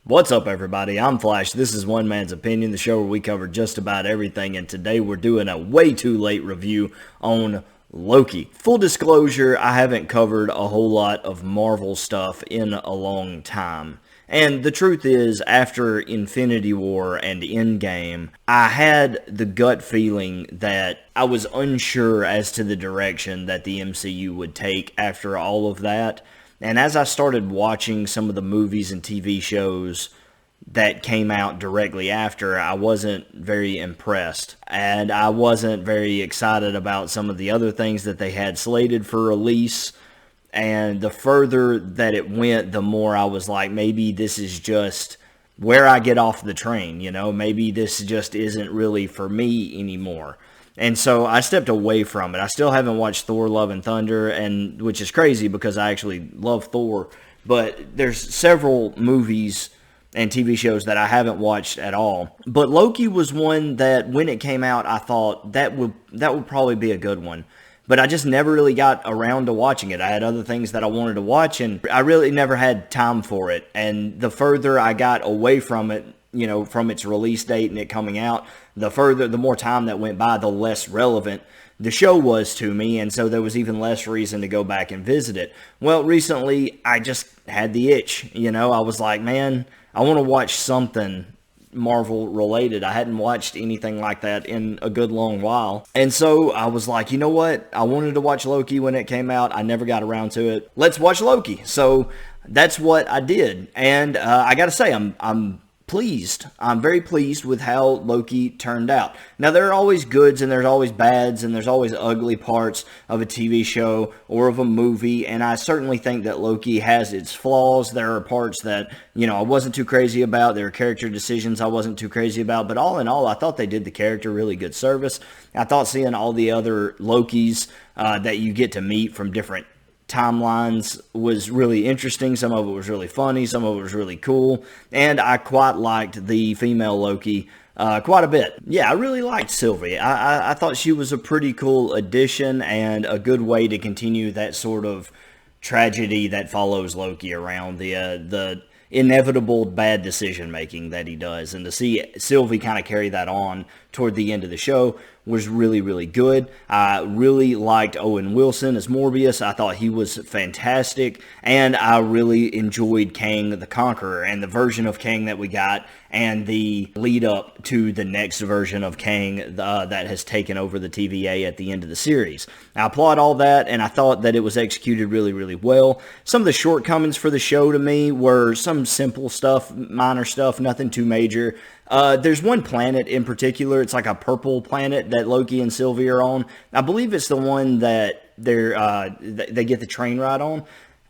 What's up, everybody? I'm Flash. This is One Man's Opinion, the show where we cover just about everything, and today we're doing a way too late review on Loki. Full disclosure, I haven't covered a whole lot of Marvel stuff in a long time. And the truth is, after Infinity War and Endgame, I had the gut feeling that I was unsure as to the direction that the MCU would take after all of that. And as I started watching some of the movies and TV shows that came out directly after, I wasn't very impressed. And I wasn't very excited about some of the other things that they had slated for release. And the further that it went, the more I was like, maybe this is just where I get off the train, Maybe this just isn't really for me anymore. And so I stepped away from it. I still haven't watched Thor: Love and Thunder, and which is crazy because I actually love Thor. But there's several movies and TV shows that I haven't watched at all. But Loki was one that when it came out, I thought that would probably be a good one. But I just never really got around to watching it. I had other things that I wanted to watch, and I really never had time for it. And the further I got away from it, from its release date and it coming out, the more time that went by, the less relevant the show was to me, and so there was even less reason to go back and visit it. Well, recently, I just had the itch, I was like, man, I want to watch something Marvel related. I hadn't watched anything like that in a good long while. And so I was like, you know what? I wanted to watch Loki when it came out. I never got around to it. Let's watch Loki. So that's what I did. And I got to say, I'm pleased. I'm very pleased with how Loki turned out. Now, there are always goods and there's always bads and there's always ugly parts of a TV show or of a movie, and I certainly think that Loki has its flaws. There are parts that, I wasn't too crazy about. There are character decisions I wasn't too crazy about, but all in all, I thought they did the character really good service. I thought seeing all the other Lokis that you get to meet from different timelines was really interesting. Some of it was really funny. Some of it was really cool. And I quite liked the female Loki quite a bit. Yeah, I really liked Sylvie. I thought she was a pretty cool addition and a good way to continue that sort of tragedy that follows Loki around, the inevitable bad decision making that he does. And to see Sylvie kind of carry that on toward the end of the show was really, really good. I really liked Owen Wilson as Morbius. I thought he was fantastic. And I really enjoyed Kang the Conqueror and the version of Kang that we got and the lead up to the next version of Kang that has taken over the TVA at the end of the series. I applaud all that, and I thought that it was executed really, really well. Some of the shortcomings for the show to me were some simple stuff, minor stuff, nothing too major. There's one planet in particular. It's like a purple planet that Loki and Sylvie are on. I believe it's the one that they get the train ride on.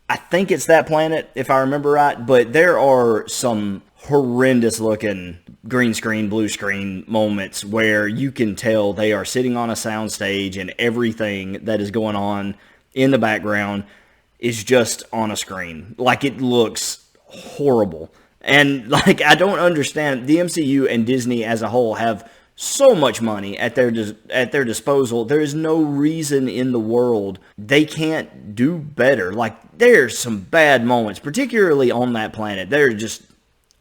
I think it's that planet, if I remember right. But there are some horrendous looking green screen, blue screen moments where you can tell they are sitting on a soundstage and everything that is going on in the background is just on a screen. Like, it looks horrible. And, I don't understand. The MCU and Disney as a whole have so much money at their disposal. There is no reason in the world they can't do better. There's some bad moments, particularly on that planet. They're just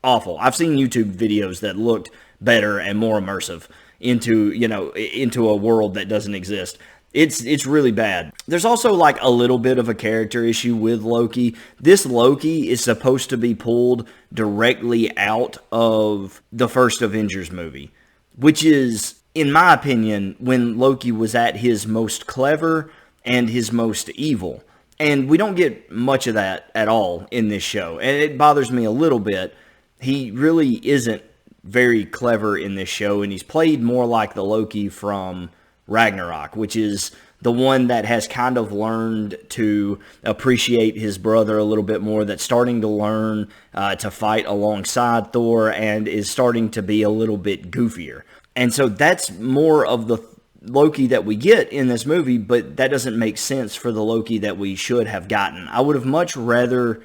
awful. I've seen YouTube videos that looked better and more immersive into a world that doesn't exist. It's really bad. There's also a little bit of a character issue with Loki. This Loki is supposed to be pulled directly out of the first Avengers movie, which is, in my opinion, when Loki was at his most clever and his most evil. And we don't get much of that at all in this show. And it bothers me a little bit. He really isn't very clever in this show, and he's played more like the Loki from Ragnarok, which is the one that has kind of learned to appreciate his brother a little bit more, that's starting to learn to fight alongside Thor, and is starting to be a little bit goofier. And so that's more of the Loki that we get in this movie, but that doesn't make sense for the Loki that we should have gotten. I would have much rather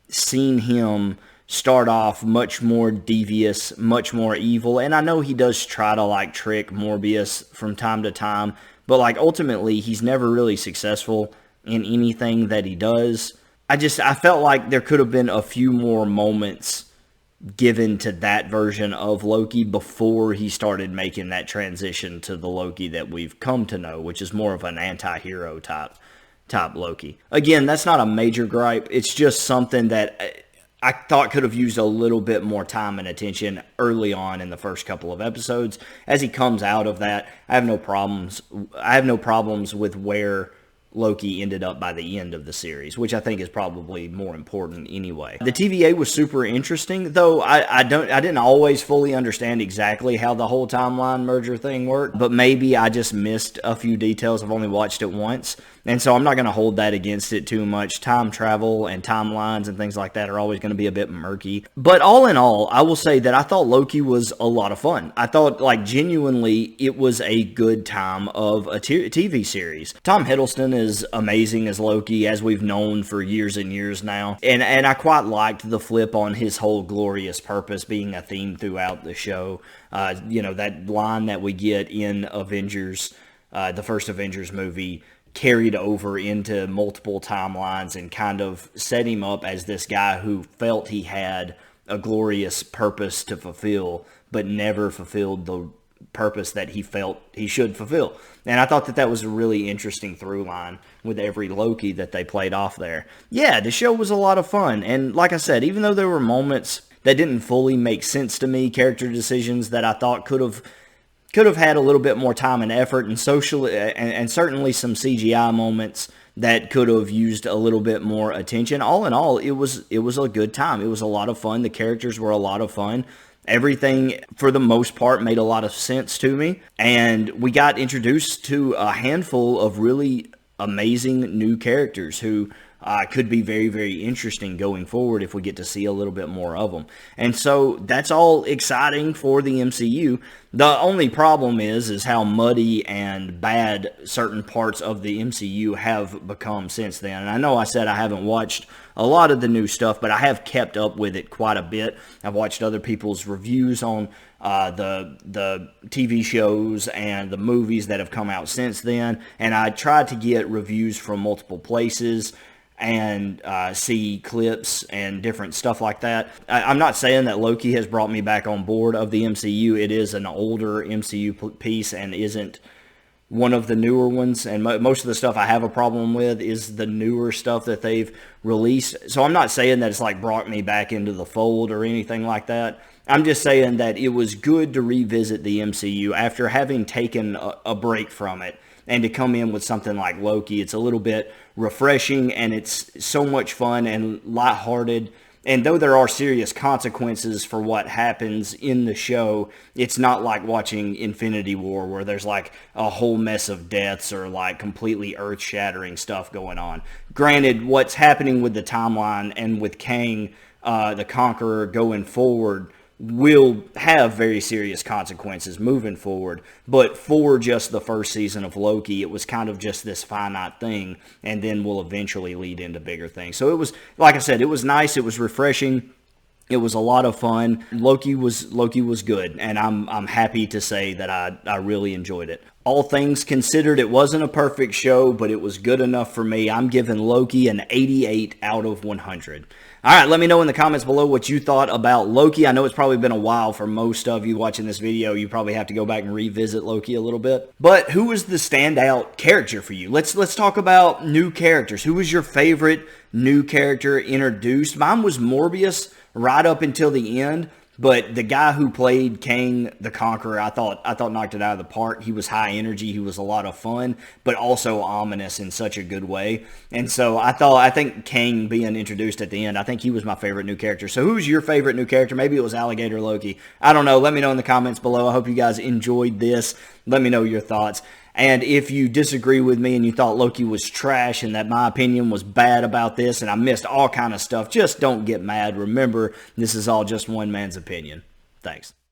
seen him start off much more devious, much more evil. And I know he does try to trick Morbius from time to time, but ultimately he's never really successful in anything that he does. I felt like there could have been a few more moments given to that version of Loki before he started making that transition to the Loki that we've come to know, which is more of an anti-hero type Loki. Again, that's not a major gripe. It's just something that I thought could have used a little bit more time and attention early on in the first couple of episodes. As he comes out of that, I have no problems. I have no problems with where Loki ended up by the end of the series, which I think is probably more important anyway. The TVA was super interesting, though I didn't always fully understand exactly how the whole timeline merger thing worked, but maybe I just missed a few details. I've only watched it once, and so I'm not going to hold that against it too much. Time travel and timelines and things like that are always going to be a bit murky. But all in all, I will say that I thought Loki was a lot of fun. I thought, like, genuinely, it was a good time of a TV series. Tom Hiddleston is amazing as Loki, as we've known for years and years now. And I quite liked the flip on his whole glorious purpose being a theme throughout the show. That line that we get in Avengers, the first Avengers movie, carried over into multiple timelines and kind of set him up as this guy who felt he had a glorious purpose to fulfill, but never fulfilled the purpose that he felt he should fulfill. And I thought that was a really interesting through line with every Loki that they played off there. Yeah, the show was a lot of fun. And like I said, even though there were moments that didn't fully make sense to me, character decisions that I thought could have had a little bit more time and effort, and certainly some CGI moments that could have used a little bit more attention. All in all, it was a good time. It was a lot of fun. The characters were a lot of fun. Everything, for the most part, made a lot of sense to me. And we got introduced to a handful of really amazing new characters who could be very, very interesting going forward if we get to see a little bit more of them. And so that's all exciting for the MCU. The only problem is how muddy and bad certain parts of the MCU have become since then. And I know I said I haven't watched a lot of the new stuff, but I have kept up with it quite a bit. I've watched other people's reviews on the TV shows and the movies that have come out since then, and I tried to get reviews from multiple places and see clips and different stuff like that. I'm not saying that Loki has brought me back on board of the MCU. It is an older MCU piece and isn't one of the newer ones, and most of the stuff I have a problem with is the newer stuff that they've released. So I'm not saying that it's like brought me back into the fold or anything like that. I'm just saying that it was good to revisit the MCU after having taken a break from it, and to come in with something like Loki. It's a little bit refreshing, and it's so much fun and lighthearted. And though there are serious consequences for what happens in the show, it's not like watching Infinity War where there's like a whole mess of deaths or like completely earth-shattering stuff going on. Granted, what's happening with the timeline and with Kang, the Conqueror, going forward will have very serious consequences moving forward, but for just the first season of Loki, it was kind of just this finite thing, and then will eventually lead into bigger things. So it was, like I said, it was nice, it was refreshing, it was a lot of fun. Loki was good, and I'm happy to say that I really enjoyed it. All things considered, it wasn't a perfect show, but it was good enough for me. I'm giving Loki an 88 out of 100. All right, let me know in the comments below what you thought about Loki. I know it's probably been a while for most of you watching this video. You probably have to go back and revisit Loki a little bit. But who was the standout character for you? Let's talk about new characters. Who was your favorite new character introduced? Mine was Morbius right up until the end. But the guy who played Kang the Conqueror, I thought knocked it out of the park. He was high energy. He was a lot of fun, but also ominous in such a good way. And so I think Kang being introduced at the end, I think he was my favorite new character. So who's your favorite new character? Maybe it was Alligator Loki. I don't know. Let me know in the comments below. I hope you guys enjoyed this. Let me know your thoughts. And if you disagree with me and you thought Loki was trash and that my opinion was bad about this and I missed all kind of stuff, just don't get mad. Remember, this is all just one man's opinion. Thanks.